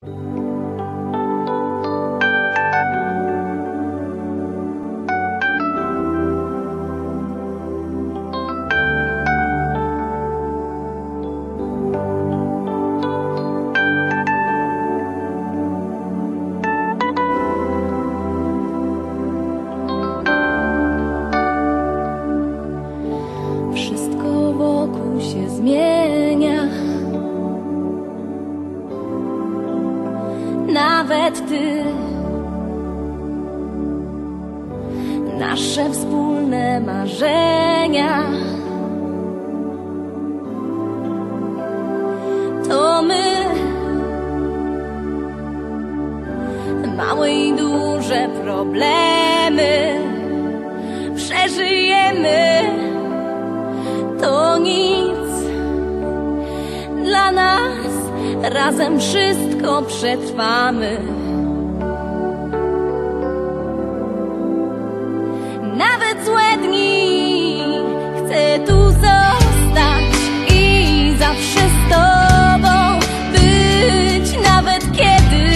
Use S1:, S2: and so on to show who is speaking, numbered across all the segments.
S1: Wszystko wokół się zmienia, nawet ty. Nasze wspólne marzenia to my. Małe i duże problemy przeżyjemy. To nic dla nas, razem wszystko przetrwamy. Nawet złe dni chcę tu zostać i zawsze z tobą być, nawet kiedy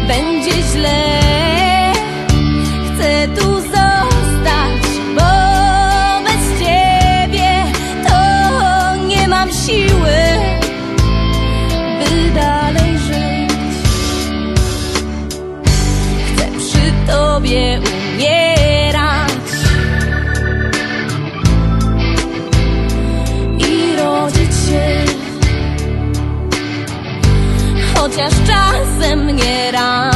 S1: będzie źle. Chcę tu zostać, bo bez ciebie to nie mam siły, by dalej żyć. Chcę przy tobie umierać i rodzić się, chociaż czasem mnie ranisz.